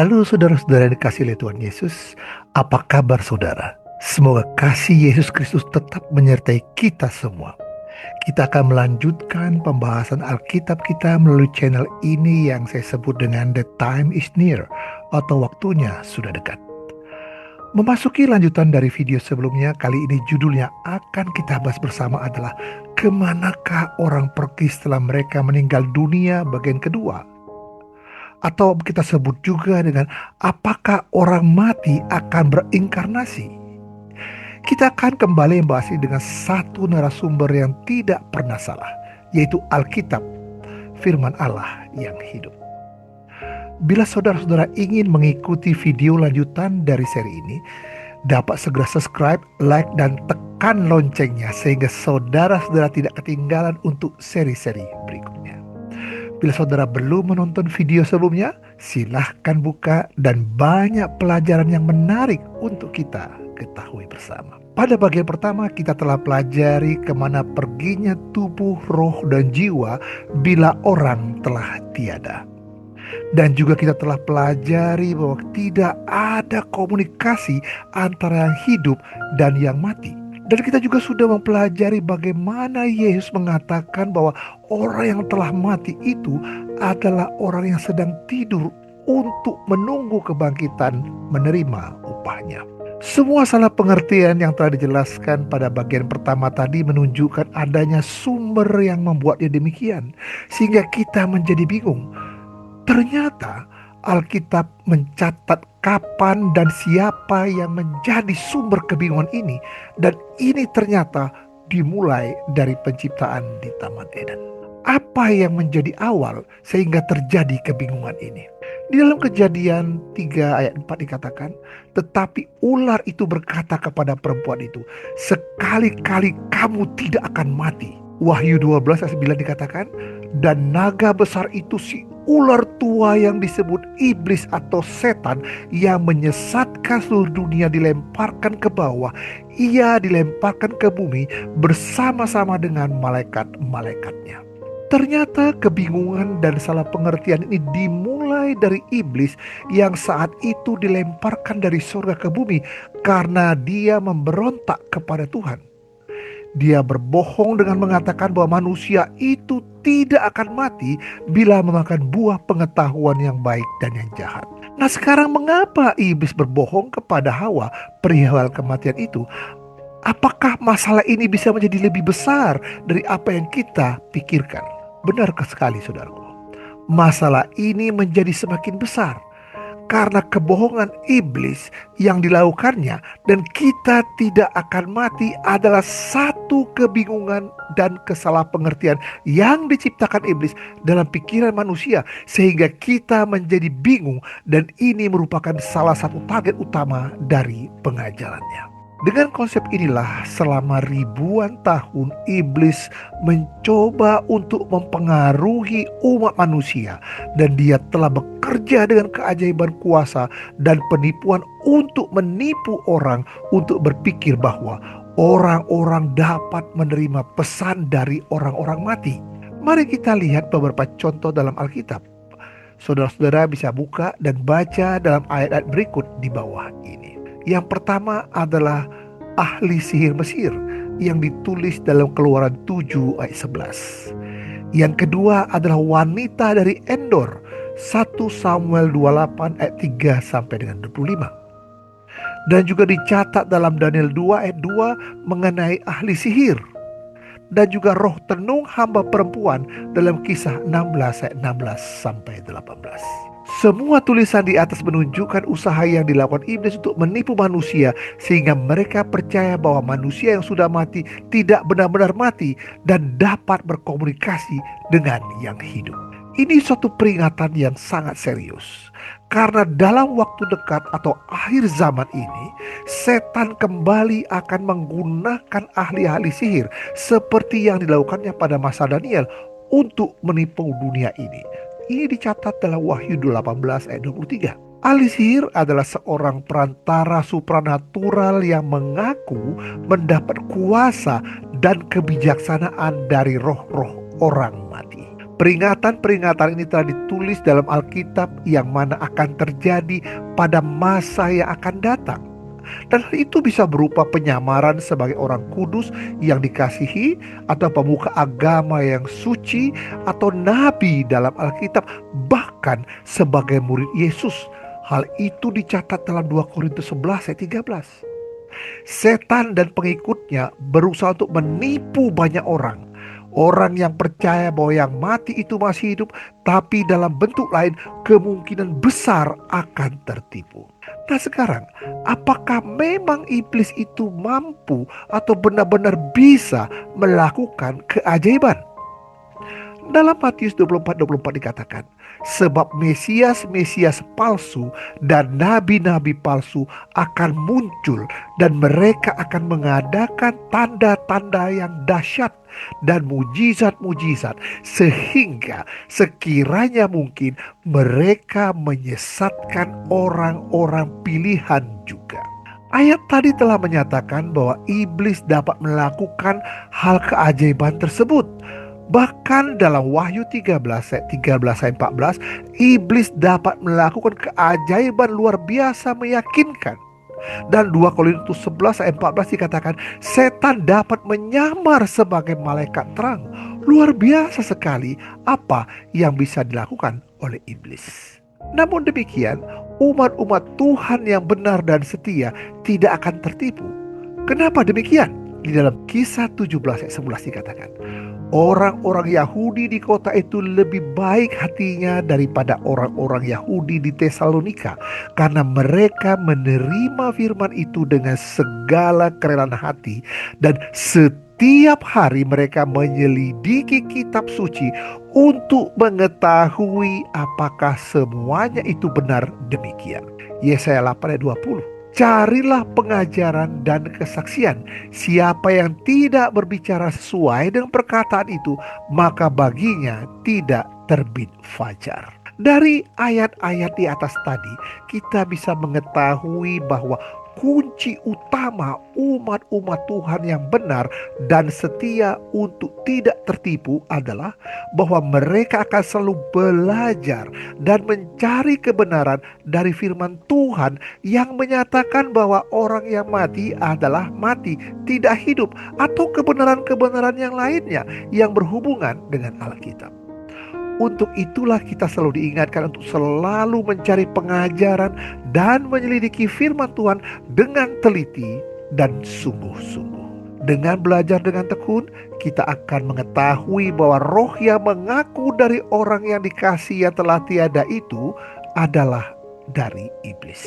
Halo saudara-saudara yang dikasihi oleh Tuhan Yesus, apa kabar saudara? Semoga kasih Yesus Kristus tetap menyertai kita semua. Kita akan melanjutkan pembahasan Alkitab kita melalui channel ini yang saya sebut dengan The Time is Near atau waktunya sudah dekat. Memasuki lanjutan dari video sebelumnya, kali ini judulnya akan kita bahas bersama adalah kemanakah orang pergi setelah mereka meninggal dunia bagian kedua. Atau kita sebut juga dengan apakah orang mati akan berinkarnasi. Kita akan kembali membahas ini dengan satu narasumber yang tidak pernah salah, yaitu Alkitab, firman Allah yang hidup. Bila saudara-saudara ingin mengikuti video lanjutan dari seri ini, dapat segera subscribe, like, dan tekan loncengnya sehingga saudara-saudara tidak ketinggalan untuk seri-seri berikutnya. Bila saudara belum menonton video sebelumnya, silahkan buka dan banyak pelajaran yang menarik untuk kita ketahui bersama. Pada bagian pertama kita telah pelajari kemana perginya tubuh, roh, dan jiwa bila orang telah tiada. Dan juga kita telah pelajari bahwa tidak ada komunikasi antara yang hidup dan yang mati. Dan kita juga sudah mempelajari bagaimana Yesus mengatakan bahwa orang yang telah mati itu adalah orang yang sedang tidur untuk menunggu kebangkitan menerima upahnya. Semua salah pengertian yang telah dijelaskan pada bagian pertama tadi menunjukkan adanya sumber yang membuatnya demikian, sehingga kita menjadi bingung. Ternyata Alkitab mencatat kapan dan siapa yang menjadi sumber kebingungan ini, dan ini ternyata dimulai dari penciptaan di Taman Eden. Apa yang menjadi awal sehingga terjadi kebingungan ini? Di dalam Kejadian 3 ayat 4 dikatakan, tetapi ular itu berkata kepada perempuan itu, sekali-kali kamu tidak akan mati. Wahyu 12 ayat 9 dikatakan, dan naga besar itu si ular tua yang disebut iblis atau setan yang menyesatkan seluruh dunia dilemparkan ke bawah. Ia dilemparkan ke bumi bersama-sama dengan malaikat-malaikatnya. Ternyata kebingungan dan salah pengertian ini dimulai dari iblis yang saat itu dilemparkan dari surga ke bumi karena dia memberontak kepada Tuhan. Dia berbohong dengan mengatakan bahwa manusia itu tidak akan mati bila memakan buah pengetahuan yang baik dan yang jahat. Nah, sekarang mengapa iblis berbohong kepada Hawa perihal kematian itu? Apakah masalah ini bisa menjadi lebih besar dari apa yang kita pikirkan? Benarkah sekali, saudaraku? Masalah ini menjadi semakin besar karena kebohongan iblis yang dilakukannya, dan kita tidak akan mati adalah satu kebingungan dan kesalahpengertian yang diciptakan iblis dalam pikiran manusia sehingga kita menjadi bingung, dan ini merupakan salah satu target utama dari pengajarannya. Dengan konsep inilah selama ribuan tahun iblis mencoba untuk mempengaruhi umat manusia, dan dia telah bekerja dengan keajaiban kuasa dan penipuan untuk menipu orang untuk berpikir bahwa orang-orang dapat menerima pesan dari orang-orang mati. Mari kita lihat beberapa contoh dalam Alkitab. Saudara-saudara bisa buka dan baca dalam ayat-ayat berikut di bawah ini. Yang pertama adalah ahli sihir Mesir yang ditulis dalam Keluaran 7 ayat 11. Yang kedua adalah wanita dari Endor, 1 Samuel 28 ayat 3 sampai dengan 25. Dan juga dicatat dalam Daniel 2 ayat 2 mengenai ahli sihir. Dan juga roh tenung hamba perempuan dalam Kisah 16 ayat 16 sampai 18. Semua tulisan di atas menunjukkan usaha yang dilakukan iblis untuk menipu manusia sehingga mereka percaya bahwa manusia yang sudah mati tidak benar-benar mati dan dapat berkomunikasi dengan yang hidup. Ini suatu peringatan yang sangat serius karena dalam waktu dekat atau akhir zaman ini setan kembali akan menggunakan ahli-ahli sihir seperti yang dilakukannya pada masa Daniel untuk menipu dunia ini. Ini dicatat dalam Wahyu 18 ayat 23. Ahli sihir adalah seorang perantara supranatural yang mengaku mendapat kuasa dan kebijaksanaan dari roh-roh orang mati. Peringatan-peringatan ini telah ditulis dalam Alkitab yang mana akan terjadi pada masa yang akan datang. Dan hal itu bisa berupa penyamaran sebagai orang kudus yang dikasihi, atau pemuka agama yang suci, atau nabi dalam Alkitab, bahkan sebagai murid Yesus. Hal itu dicatat dalam 2 Korintus 11 ayat 13. Setan dan pengikutnya berusaha untuk menipu banyak orang. Orang yang percaya bahwa yang mati itu masih hidup, tapi dalam bentuk lain, kemungkinan besar akan tertipu. Nah sekarang, apakah memang iblis itu mampu atau benar-benar bisa melakukan keajaiban? Dalam Matius 24:24 dikatakan, sebab Mesias palsu dan nabi-nabi palsu akan muncul, dan mereka akan mengadakan tanda-tanda yang dahsyat dan mujizat-mujizat, sehingga sekiranya mungkin mereka menyesatkan orang-orang pilihan juga. Ayat tadi telah menyatakan bahwa iblis dapat melakukan hal keajaiban tersebut. Bahkan dalam Wahyu 13 ayat 14, iblis dapat melakukan keajaiban luar biasa meyakinkan. Dan 2 Korintus 11 ayat 14 dikatakan, setan dapat menyamar sebagai malaikat terang. Luar biasa sekali apa yang bisa dilakukan oleh iblis. Namun demikian, umat-umat Tuhan yang benar dan setia tidak akan tertipu. Kenapa demikian? Di dalam Kisah 17 ayat 11 dikatakan, orang-orang Yahudi di kota itu lebih baik hatinya daripada orang-orang Yahudi di Tesalonika, karena mereka menerima firman itu dengan segala kerelaan hati, dan setiap hari mereka menyelidiki kitab suci untuk mengetahui apakah semuanya itu benar demikian. Yesaya 8 ayat 20. Carilah pengajaran dan kesaksian. Siapa yang tidak berbicara sesuai dengan perkataan itu, maka baginya tidak terbit fajar. Dari ayat-ayat di atas tadi, kita bisa mengetahui bahwa kunci utama umat-umat Tuhan yang benar dan setia untuk tidak tertipu adalah bahwa mereka akan selalu belajar dan mencari kebenaran dari firman Tuhan yang menyatakan bahwa orang yang mati adalah mati, tidak hidup, atau kebenaran-kebenaran yang lainnya yang berhubungan dengan Alkitab. Untuk itulah kita selalu diingatkan untuk selalu mencari pengajaran dan menyelidiki firman Tuhan dengan teliti dan sungguh-sungguh. Dengan belajar dengan tekun, kita akan mengetahui bahwa roh yang mengaku dari orang yang dikasihi yang telah tiada itu adalah dari iblis.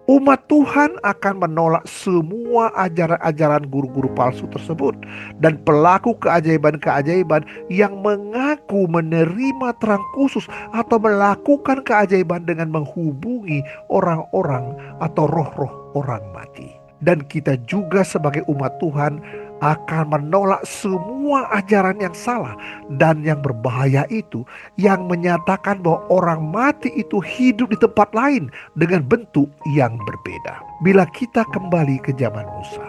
Umat Tuhan akan menolak semua ajaran-ajaran guru-guru palsu tersebut dan pelaku keajaiban-keajaiban yang mengaku menerima terang khusus atau melakukan keajaiban dengan menghubungi orang-orang atau roh-roh orang mati. Dan kita juga sebagai umat Tuhan akan menolak semua ajaran yang salah dan yang berbahaya itu, yang menyatakan bahwa orang mati itu hidup di tempat lain dengan bentuk yang berbeda. Bila kita kembali ke zaman Musa,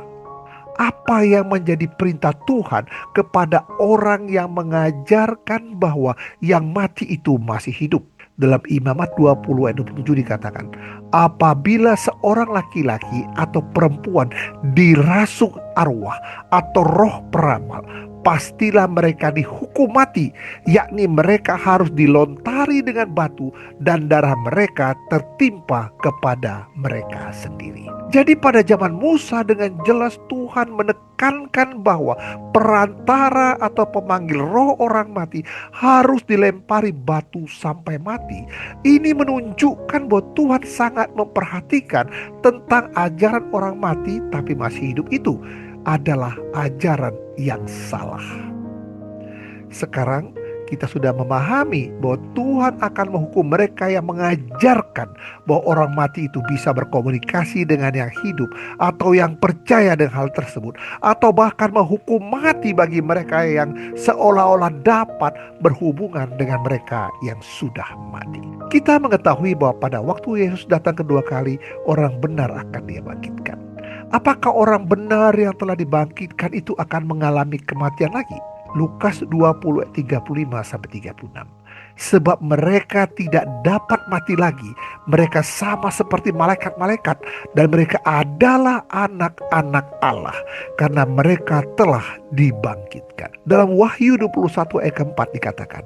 apa yang menjadi perintah Tuhan kepada orang yang mengajarkan bahwa yang mati itu masih hidup? Dalam Imamat 20 ayat 27 dikatakan, apabila seorang laki-laki atau perempuan dirasuk arwah atau roh peramal, pastilah mereka dihukum mati, yakni mereka harus dilontari dengan batu dan darah mereka tertimpa kepada mereka sendiri. Jadi pada zaman Musa dengan jelas Tuhan menekankan bahwa perantara atau pemanggil roh orang mati harus dilempari batu sampai mati. Ini menunjukkan bahwa Tuhan sangat memperhatikan tentang ajaran orang mati tapi masih hidup itu adalah ajaran yang salah. Sekarang kita sudah memahami bahwa Tuhan akan menghukum mereka yang mengajarkan bahwa orang mati itu bisa berkomunikasi dengan yang hidup, atau yang percaya dengan hal tersebut, atau bahkan menghukum mati bagi mereka yang seolah-olah dapat berhubungan dengan mereka yang sudah mati. Kita mengetahui bahwa pada waktu Yesus datang kedua kali, orang benar akan Dia bangkitkan. Apakah orang benar yang telah dibangkitkan itu akan mengalami kematian lagi? Lukas 20 ayat 35-36. Sebab mereka tidak dapat mati lagi. Mereka sama seperti malaikat-malaikat, dan mereka adalah anak-anak Allah, karena mereka telah dibangkitkan. Dalam Wahyu 21 ayat keempat dikatakan,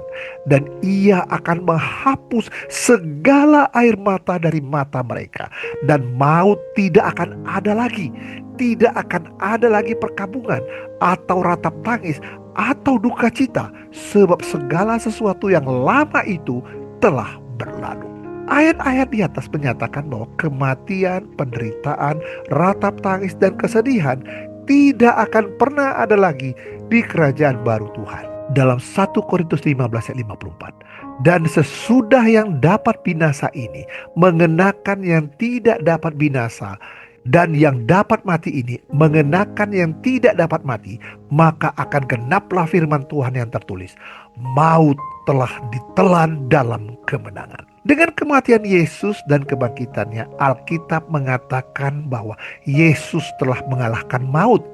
dan ia akan menghapus segala air mata dari mata mereka, dan maut tidak akan ada lagi. Tidak akan ada lagi perkabungan atau ratap tangis atau duka cita, sebab segala sesuatu yang lama itu telah berlalu. Ayat-ayat di atas menyatakan bahwa kematian, penderitaan, ratap tangis, dan kesedihan tidak akan pernah ada lagi di kerajaan baru Tuhan. Dalam 1 Korintus 15 ayat 54. Dan sesudah yang dapat binasa ini mengenakan yang tidak dapat binasa, dan yang dapat mati ini mengenakan yang tidak dapat mati, maka akan genaplah firman Tuhan yang tertulis, maut telah ditelan dalam kemenangan. Dengan kematian Yesus dan kebangkitannya, Alkitab mengatakan bahwa Yesus telah mengalahkan maut.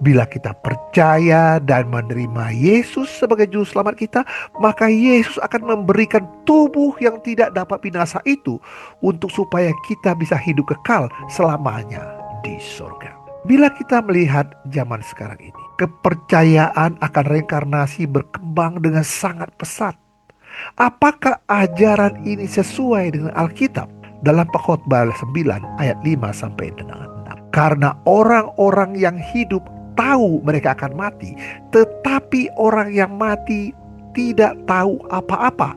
Bila kita percaya dan menerima Yesus sebagai juru selamat kita, maka Yesus akan memberikan tubuh yang tidak dapat binasa itu untuk supaya kita bisa hidup kekal selamanya di surga. Bila kita melihat zaman sekarang ini, kepercayaan akan reinkarnasi berkembang dengan sangat pesat. Apakah ajaran ini sesuai dengan Alkitab? Dalam Pengkhotbah 9 ayat 5-6. Karena orang-orang yang hidup tahu mereka akan mati, tetapi orang yang mati tidak tahu apa-apa.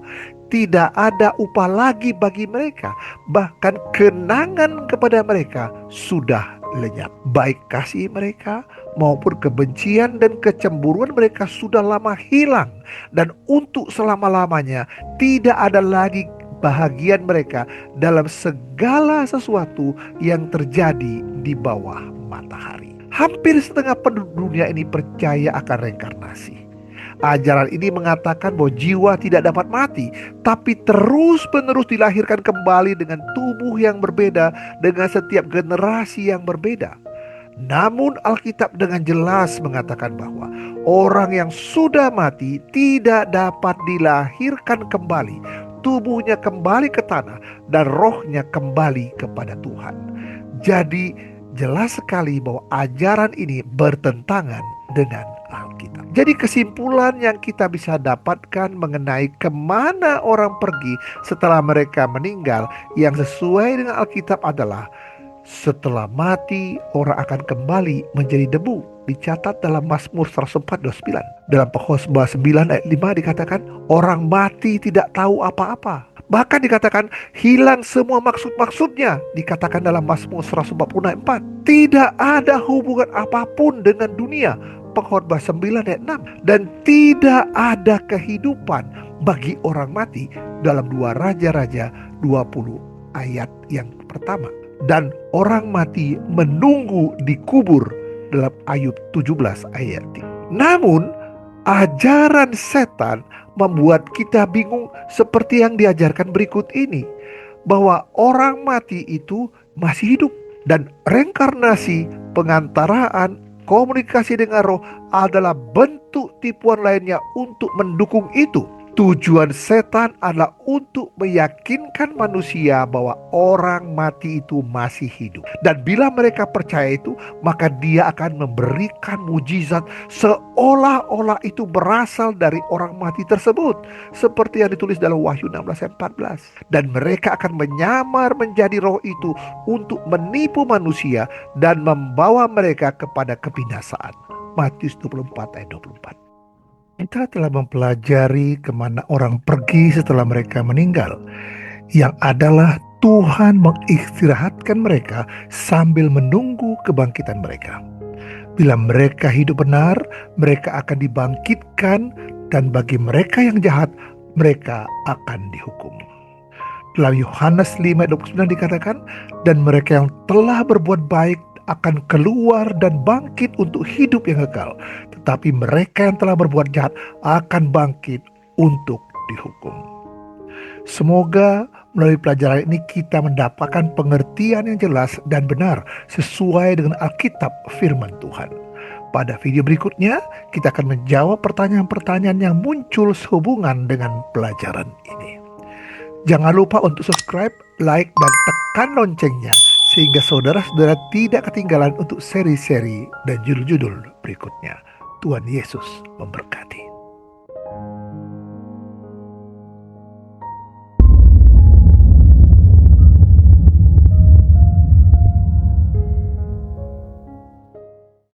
Tidak ada upah lagi bagi mereka, bahkan kenangan kepada mereka sudah lenyap. Baik kasih mereka maupun kebencian dan kecemburuan mereka sudah lama hilang, dan untuk selama-lamanya tidak ada lagi bahagian mereka dalam segala sesuatu yang terjadi di bawah matahari. Hampir setengah penduduk dunia ini percaya akan reinkarnasi. Ajaran ini mengatakan bahwa jiwa tidak dapat mati, tapi terus-menerus dilahirkan kembali dengan tubuh yang berbeda dengan setiap generasi yang berbeda. Namun Alkitab dengan jelas mengatakan bahwa orang yang sudah mati tidak dapat dilahirkan kembali. Tubuhnya kembali ke tanah dan rohnya kembali kepada Tuhan. Jadi jelas sekali bahwa ajaran ini bertentangan dengan Alkitab. Jadi kesimpulan yang kita bisa dapatkan mengenai kemana orang pergi setelah mereka meninggal yang sesuai dengan Alkitab adalah setelah mati orang akan kembali menjadi debu. Dicatat dalam Mazmur 104:29. Dalam Pengkhotbah 9 ayat 5 dikatakan orang mati tidak tahu apa-apa. Bahkan dikatakan hilang semua maksud-maksudnya. Dikatakan dalam Mazmur 140 ayat 4. Tidak ada hubungan apapun dengan dunia. Pengkhotbah 9 ayat 6. Dan tidak ada kehidupan bagi orang mati dalam 2 Raja-Raja 20 ayat yang pertama. Dan orang mati menunggu dikubur dalam Ayub 17 ayat 3. Namun ajaran setan membuat kita bingung seperti yang diajarkan berikut ini, bahwa orang mati itu masih hidup, dan reinkarnasi, pengantaraan, komunikasi dengan roh adalah bentuk tipuan lainnya untuk mendukung itu. Tujuan setan adalah untuk meyakinkan manusia bahwa orang mati itu masih hidup. Dan bila mereka percaya itu, maka dia akan memberikan mujizat seolah-olah itu berasal dari orang mati tersebut. Seperti yang ditulis dalam Wahyu 16 ayat 14. Dan mereka akan menyamar menjadi roh itu untuk menipu manusia dan membawa mereka kepada kebinasaan. Matius 24 ayat 24. Kita telah mempelajari kemana orang pergi setelah mereka meninggal, yang adalah Tuhan mengistirahatkan mereka sambil menunggu kebangkitan mereka. Bila mereka hidup benar, mereka akan dibangkitkan, dan bagi mereka yang jahat, mereka akan dihukum. Dalam Yohanes 5:29 dikatakan, dan mereka yang telah berbuat baik akan keluar dan bangkit untuk hidup yang kekal, tetapi mereka yang telah berbuat jahat akan bangkit untuk dihukum. Semoga melalui pelajaran ini kita mendapatkan pengertian yang jelas dan benar sesuai dengan Alkitab firman Tuhan. Pada video berikutnya, kita akan menjawab pertanyaan-pertanyaan yang muncul sehubungan dengan pelajaran ini. Jangan lupa untuk subscribe, like, dan tekan loncengnya sehingga saudara-saudara tidak ketinggalan untuk seri-seri dan judul-judul berikutnya. Tuhan Yesus memberkati.